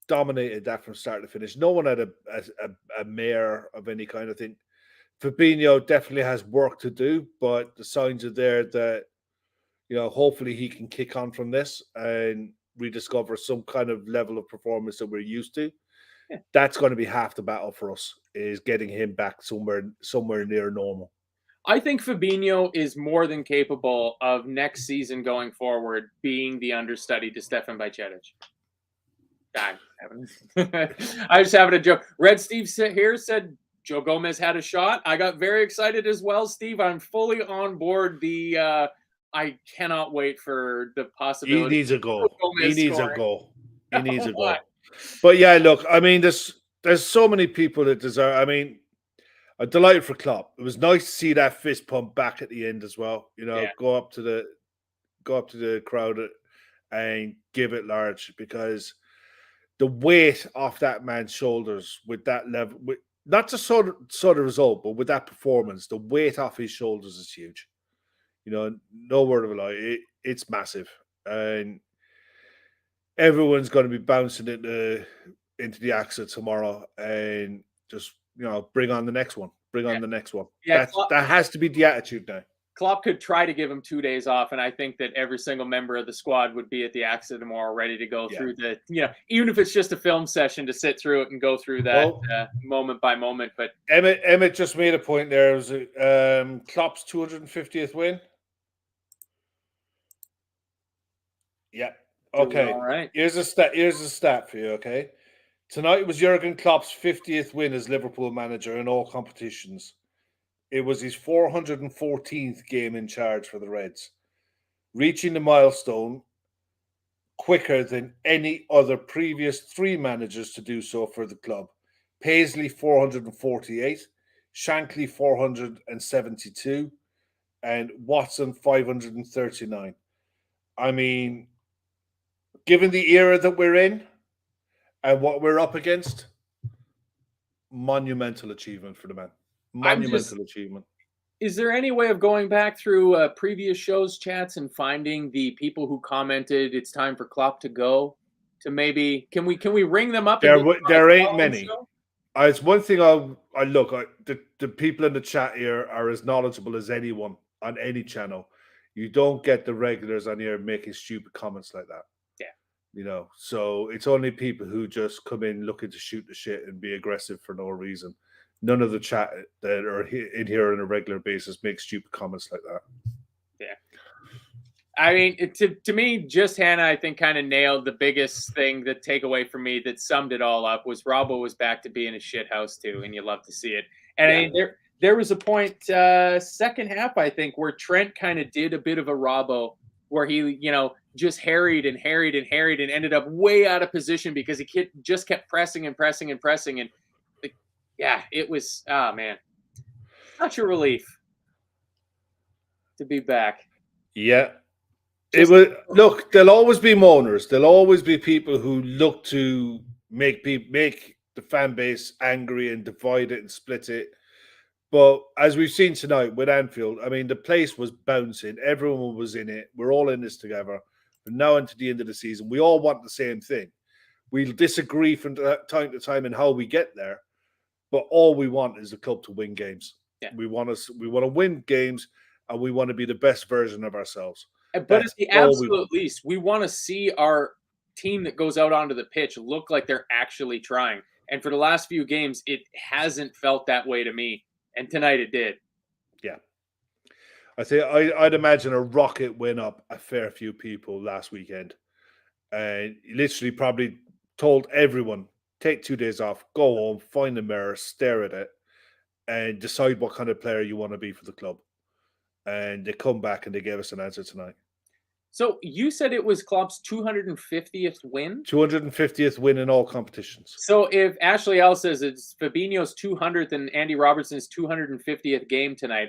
dominated that from start to finish. No one had a mare of any kind of thing. Fabinho definitely has work to do, but the signs are there that, you know, hopefully he can kick on from this and rediscover some kind of level of performance that we're used to. Yeah. That's going to be half the battle for us, is getting him back somewhere near normal. I think Fabinho is more than capable of next season going forward being the understudy to Stefan Bajcetic. I was having a joke. Red Steve here said Joe Gomez had a shot. I got very excited as well, Steve. I'm fully on board. I cannot wait for the possibility. He needs a goal. He needs a goal. But yeah, look, I mean, there's so many people that deserve. I mean, I'm delighted for Klopp. It was nice to see that fist pump back at the end as well. Yeah. Go up to the crowd and give it large, because the weight off that man's shoulders with that level, with not just sort of result, but with that performance, the weight off his shoulders is huge. No word of a lie, it's massive, and everyone's going to be bouncing into the AXA tomorrow, and just bring on the next one. Bring on the next one. Yeah, that has to be the attitude now. Klopp could try to give him 2 days off, and I think that every single member of the squad would be at the AXA tomorrow, ready to go through the, even if it's just a film session, to sit through it and go through that moment by moment. But Emmett just made a point there. It was Klopp's 250th win. Yeah. Okay. All right. Here's a stat for you. Okay. Tonight was Jurgen Klopp's 50th win as Liverpool manager in all competitions. It was his 414th game in charge for the Reds, reaching the milestone quicker than any other previous 3 managers to do so for the club. Paisley 448, Shankly 472, and Watson 539. I mean, given the era that we're in and what we're up against, monumental achievement for the man. Monumental achievement. Is there any way of going back through previous shows, chats, and finding the people who commented it's time for Klopp to go? To maybe can we ring them up? There ain't many. It's one thing. The people in the chat here are as knowledgeable as anyone on any channel. You don't get the regulars on here making stupid comments like that. Yeah. So it's only people who just come in looking to shoot the shit and be aggressive for no reason. None of the chat that are in here on a regular basis make stupid comments like that. Yeah. I mean, to me, just Hannah, I think, kind of nailed the biggest thing, the takeaway for me that summed it all up was Robbo was back to being a shit house too, and you love to see it. And I mean, there was a point, second half, I think, where Trent kind of did a bit of a Robbo, where he, just harried and ended up way out of position because he just kept pressing and pressing and pressing. And yeah, it was, oh man, such a relief to be back. Yeah. It was. Look, there'll always be moaners. There'll always be people who look to make the fan base angry and divide it and split it. But as we've seen tonight with Anfield, I mean, the place was bouncing. Everyone was in it. We're all in this together. And now into the end of the season, we all want the same thing. We'll disagree from time to time in how we get there, but all we want is the club to win games. Yeah. We want to win games, and we want to be the best version of ourselves. But at the absolute least, we want to see our team that goes out onto the pitch look like they're actually trying. And for the last few games, it hasn't felt that way to me. And tonight it did. Yeah. I'd imagine a rocket went up a fair few people last weekend. And literally probably told everyone, take 2 days off, go home, find a mirror, stare at it, and decide what kind of player you want to be for the club. And they come back and they gave us an answer tonight. So you said it was Klopp's 250th win? 250th win in all competitions. So if Ashley L says it's Fabinho's 200th and Andy Robertson's 250th game tonight,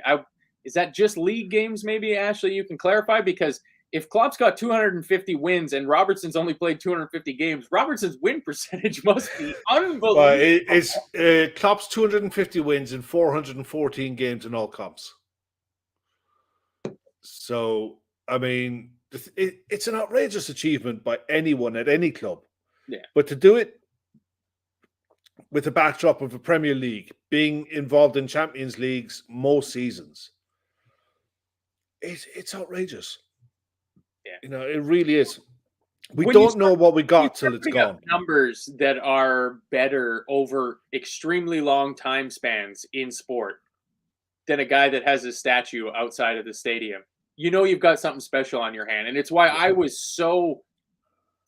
is that just league games maybe, Ashley? You can clarify? Because if Klopp's got 250 wins and Robertson's only played 250 games, Robertson's win percentage must be unbelievable. It's Klopp's 250 wins in 414 games in all comps. So, I mean, it's an outrageous achievement by anyone at any club. Yeah. But to do it with the backdrop of a Premier League, being involved in Champions Leagues most seasons, it's outrageous. Yeah. It really is. We don't know what we got till it's gone. Numbers that are better over extremely long time spans in sport than a guy that has a statue outside of the stadium. You've got something special on your hand. And it's why I was so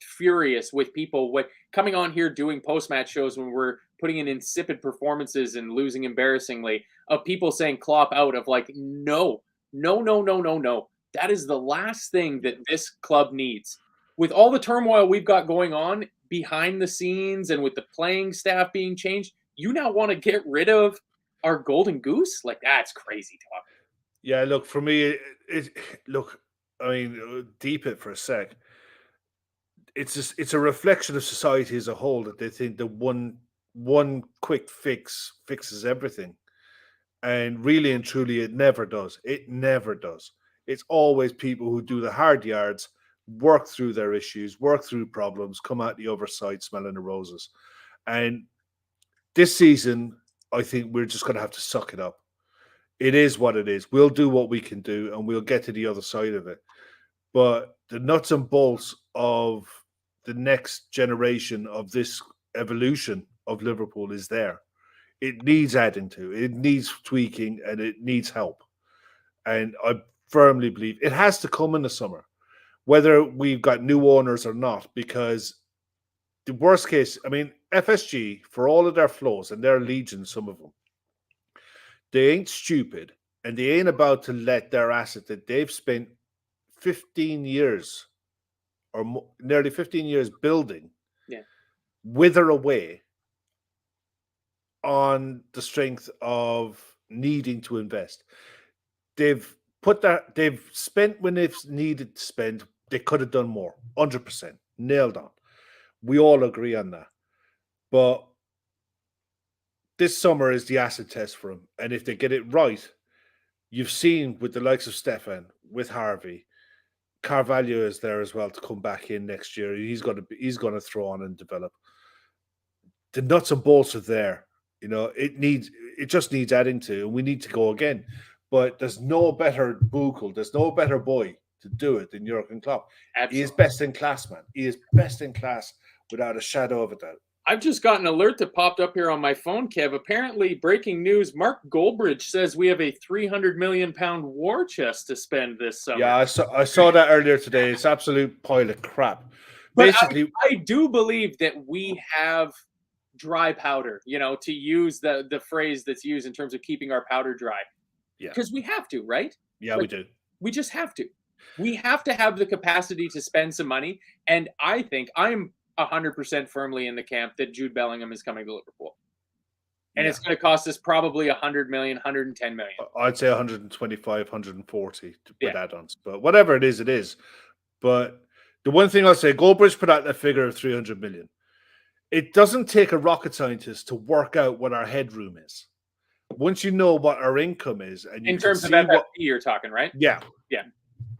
furious with people coming on here doing post-match shows when we're putting in insipid performances and losing embarrassingly, of people saying Klopp out, of like, no. That is the last thing that this club needs. With all the turmoil we've got going on behind the scenes and with the playing staff being changed, you now want to get rid of our golden goose? Like, that's crazy talk. Yeah, look, for me, look, I mean, deep it for a sec. It's a reflection of society as a whole that they think that one quick fix fixes everything. And really and truly, it never does. It never does. It's always people who do the hard yards, work through their issues, work through problems, come out the other side smelling the roses. And this season, I think we're just going to have to suck it up. It is what it is. We'll do what we can do, and we'll get to the other side of it. But the nuts and bolts of the next generation of this evolution of Liverpool is there. It needs adding to, it needs tweaking, and it needs help. And I firmly believe it has to come in the summer, whether we've got new owners or not, because the worst case, I mean, FSG, for all of their flaws, and they're legion, some of them, they ain't stupid, and they ain't about to let their asset that they've spent 15 years or nearly 15 years building wither away on the strength of needing to invest. They've spent when they've needed to spend. They could have done more. 100%. Nailed on. We all agree on that. But this summer is the acid test for them. And if they get it right, you've seen with the likes of Stefan, with Harvey, Carvalho is there as well to come back in next year. He's going to throw on and develop. The nuts and bolts are there. You know, it just needs adding to, and we need to go again. But there's no better buckle, there's no better boy to do it than Jurgen Klopp. Absolutely. He is best in class, man. He is best in class without a shadow of a doubt. I've just got an alert that popped up here on my phone, Kev. Apparently, breaking news, Mark Goldbridge says we have a £300 million war chest to spend this summer. Yeah, I saw that earlier today. It's absolute pile of crap. But basically, I do believe that we have dry powder, you know, to use the phrase that's used in terms of keeping our powder dry. Yeah. Because we have to, right? Yeah, we do. We just have to. We have to have the capacity to spend some money. And I think I'm 100% firmly in the camp that Jude Bellingham is coming to Liverpool. And it's going to cost us probably 100 million, 110 million. I'd say 125, 140 with add-ons. But whatever it is, it is. But the one thing I'll say, Goldbridge put out that figure of 300 million. It doesn't take a rocket scientist to work out what our headroom is. Once you know what our income is, and you in terms of FFP, you're talking, right? Yeah, yeah.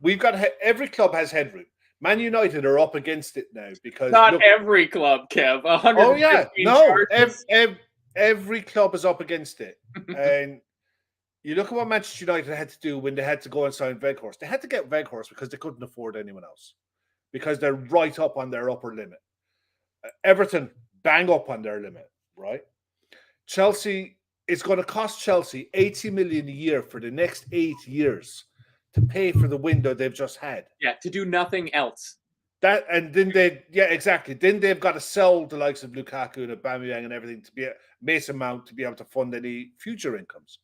We've got every club has headroom. Man United are up against it now because not every club, Kev. Oh yeah, no, every club is up against it. And you look at what Manchester United had to do when they had to go and sign Weghorst. They had to get Weghorst because they couldn't afford anyone else, because they're right up on their upper limit. Everton bang up on their limit, right? Chelsea, it's going to cost Chelsea 80 million a year for the next 8 years to pay for the window they've just had. Yeah, to do nothing else. That, and then exactly. Then they've got to sell the likes of Lukaku and Aubameyang and everything to be a Mason Mount to be able to fund any future incomes.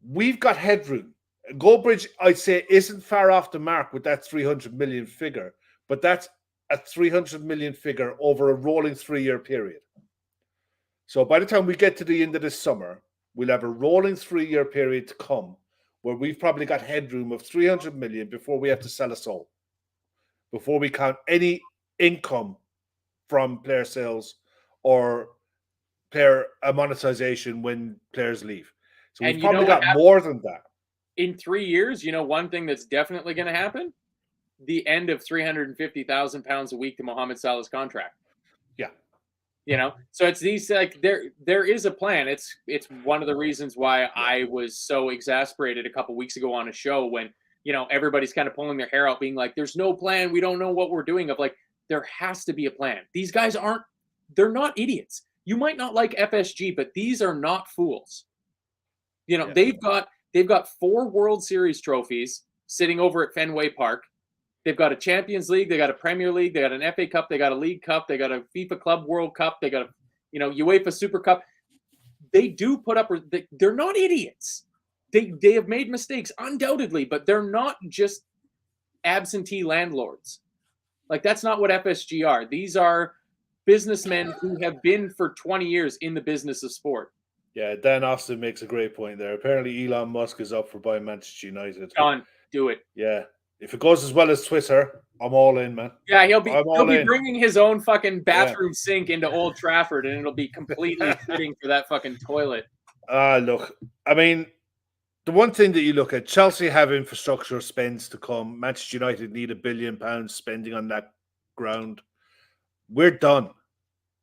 We've got headroom. Goldbridge, I'd say, isn't far off the mark with that 300 million figure, but that's a 300 million figure over a rolling 3-year period. So by the time we get to the end of this summer, we'll have a rolling 3-year period to come where we've probably got headroom of 300 million before we have to sell a soul, before we count any income from player sales or player monetization when players leave. So we've probably got more than that. In 3 years, you know, one thing that's definitely going to happen, the end of £350,000 a week to Mohammed Salah's contract. Yeah. You know, so it's these, like, there is a plan. It's one of the reasons why I was so exasperated a couple weeks ago on a show when, you know, everybody's kind of pulling their hair out being like, there's no plan. We don't know what we're doing. Of like, there has to be a plan. These guys they're not idiots. You might not like FSG, but these are not fools. You know, they've got 4 World Series trophies sitting over at Fenway Park. They've got a Champions League, they got a Premier League, they got an FA Cup, they got a League Cup, they got a FIFA Club World Cup, they got a, you know, UEFA Super Cup. They do put up, they're not idiots. They have made mistakes, undoubtedly, but they're not just absentee landlords. Like, that's not what FSG are. These are businessmen who have been for 20 years in the business of sport. Yeah, Dan Austin makes a great point there. Apparently, Elon Musk is up for buying Manchester United. Done. Do it. Yeah, if it goes as well as Twitter, I'm all in, man. Yeah, he'll I'm be all in. bringing his own fucking bathroom sink into Old Trafford, and it'll be completely fitting for that fucking toilet. Look, I mean, the one thing that you look at, Chelsea have infrastructure spends to come. Manchester United need £1 billion spending on that ground. We're done.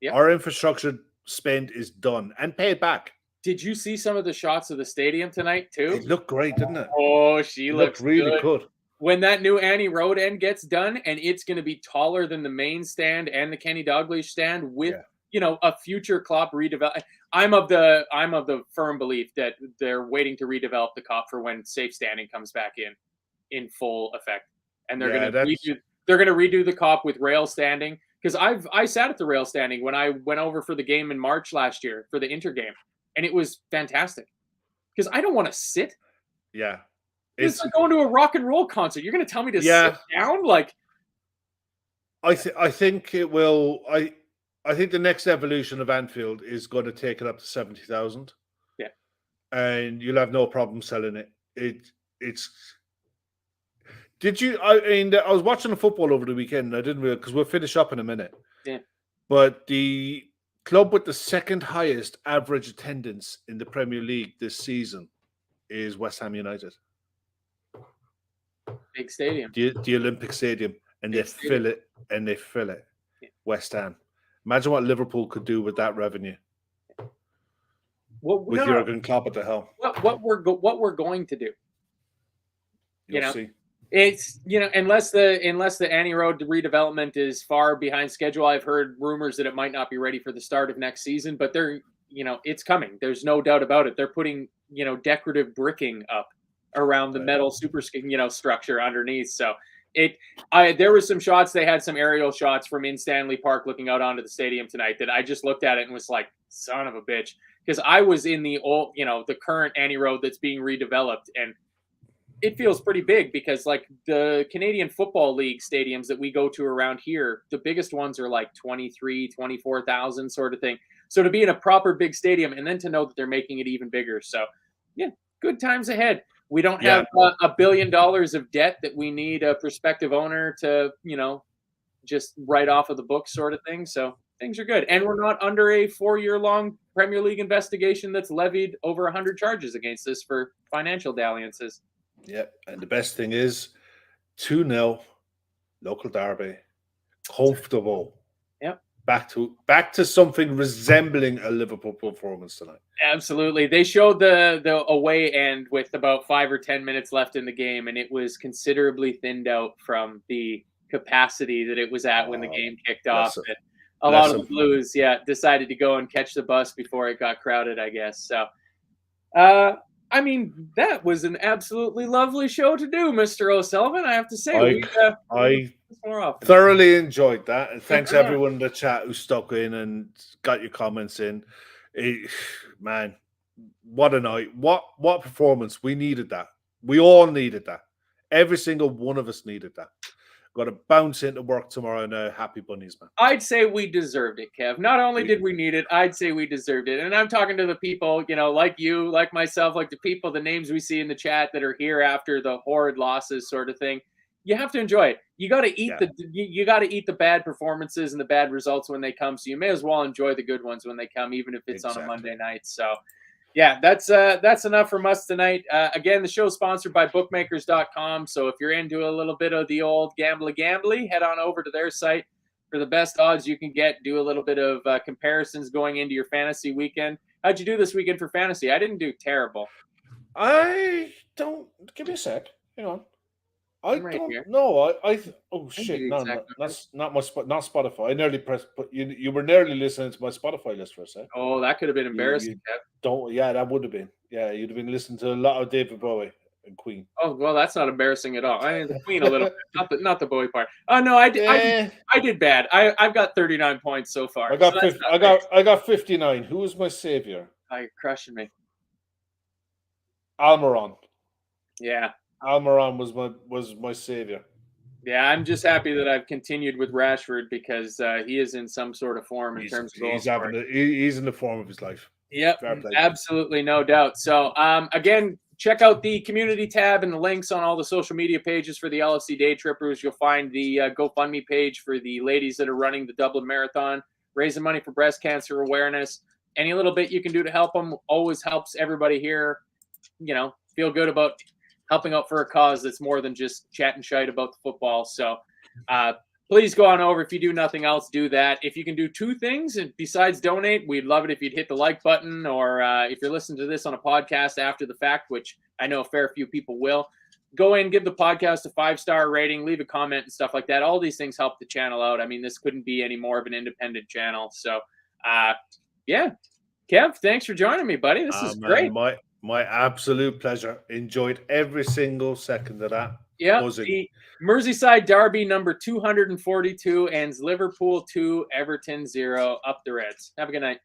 Yep. Our infrastructure spend is done and paid back. Did you see some of the shots of the stadium tonight too? It looked great, didn't it? Oh, she looks really good. When that new Annie Road end gets done, and it's going to be taller than the main stand and the Kenny Dalglish stand with a future Klopp redevelop. I'm of the firm belief that they're waiting to redevelop the Kop for when safe standing comes back in full effect, and they're going to redo the Kop with rail standing. Because I sat at the rail standing when I went over for the game in March last year for the Inter game, and it was fantastic. Because I don't want to sit. Yeah. It's like going to a rock and roll concert. You're going to tell me to sit down? Like, I think it will. I think the next evolution of Anfield is going to take it up to 70,000. Yeah, and you'll have no problem selling it. It's. Did you? I was watching the football over the weekend. And I didn't because we'll finish up in a minute. Yeah, but the club with the second highest average attendance in the Premier League this season is West Ham United. Big stadium. The Olympic Stadium. And they fill it. Yeah. West Ham. Imagine what Liverpool could do with that revenue. With Jurgen Klopp at the helm. What we're going to do. You'll see. It's unless the Annie Road redevelopment is far behind schedule. I've heard rumors that it might not be ready for the start of next season, but it's coming. There's no doubt about it. They're putting decorative bricking up around the metal super structure underneath. So there was some shots. They had some aerial shots from in Stanley Park looking out onto the stadium tonight that I just looked at it and was like, son of a bitch, because I was in the old the current Annie Road that's being redeveloped, and it feels pretty big because like the Canadian Football League stadiums that we go to around here, the biggest ones are like 23, 24,000 sort of thing. So to be in a proper big stadium and then to know that they're making it even bigger. So yeah, good times ahead. We don't have $1 billion of debt that we need a prospective owner to, just write off of the book sort of thing. So things are good. And we're not under a 4-year-long Premier League investigation that's levied over 100 charges against us for financial dalliances. Yep, and the best thing is 2-0, local derby, comfortable. Yep. Back to something resembling a Liverpool performance tonight. Absolutely. They showed the away end with about 5 or 10 minutes left in the game, and it was considerably thinned out from the capacity that it was at when the game kicked off. A lot of the Blues, decided to go and catch the bus before it got crowded, I guess. So, I mean, that was an absolutely lovely show to do, Mr. O'Sullivan. I have to say, I thoroughly enjoyed that, and thanks everyone in the chat who stuck in and got your comments in. Man, what a night! What performance! We needed that. We all needed that. Every single one of us needed that. Got to bounce into work tomorrow now. Happy bunnies, man. I'd say we deserved it, Kev. Not only did we need it, I'd say we deserved it. And I'm talking to the people, like you, like myself, like the people, the names we see in the chat that are here after the horrid losses sort of thing. You have to enjoy it. You got to eat you got to eat the bad performances and the bad results when they come. So you may as well enjoy the good ones when they come, even if it's on a Monday night. So yeah, that's enough from us tonight. Again, the show is sponsored by bookmakers.com. So if you're into a little bit of the old gambly, head on over to their site for the best odds you can get. Do a little bit of comparisons going into your fantasy weekend. How'd you do this weekend for fantasy? I didn't do terrible. I don't. Give me a sec. Hang on. I don't know. Oh shit! No, that's not my not Spotify. I nearly pressed, but you were nearly listening to my Spotify list for a sec. Oh, that could have been embarrassing. That would have been. Yeah, you'd have been listening to a lot of David Bowie and Queen. Oh well, that's not embarrassing at all. I mean, the Queen a little bit, not the Bowie part. Oh no, I did bad. I've got 39 points so far. I got 59. Who was my savior? You're crushing me. Almiron. Yeah. Almiron was my savior. Yeah, I'm just happy that I've continued with Rashford because he is in some sort of form in terms of he's in the form of his life. Yep, Fair play. absolutely, no doubt. So, again, check out the community tab and the links on all the social media pages for the LFC Daytrippers. You'll find the GoFundMe page for the ladies that are running the Dublin Marathon, raising money for breast cancer awareness. Any little bit you can do to help them always helps everybody here, feel good about helping out for a cause that's more than just chatting shite about the football. So, please go on over. If you do nothing else, do that. If you can do two things besides donate, we'd love it if you'd hit the like button, or if you're listening to this on a podcast after the fact, which I know a fair few people will, go in, give the podcast a 5-star rating, leave a comment and stuff like that. All these things help the channel out. I mean, this couldn't be any more of an independent channel. So, yeah. Kev, thanks for joining me, buddy. This is great. My absolute pleasure. Enjoyed every single second of that. Yeah, the Merseyside Derby number 242 ends Liverpool 2, Everton 0. Up the Reds. Have a good night.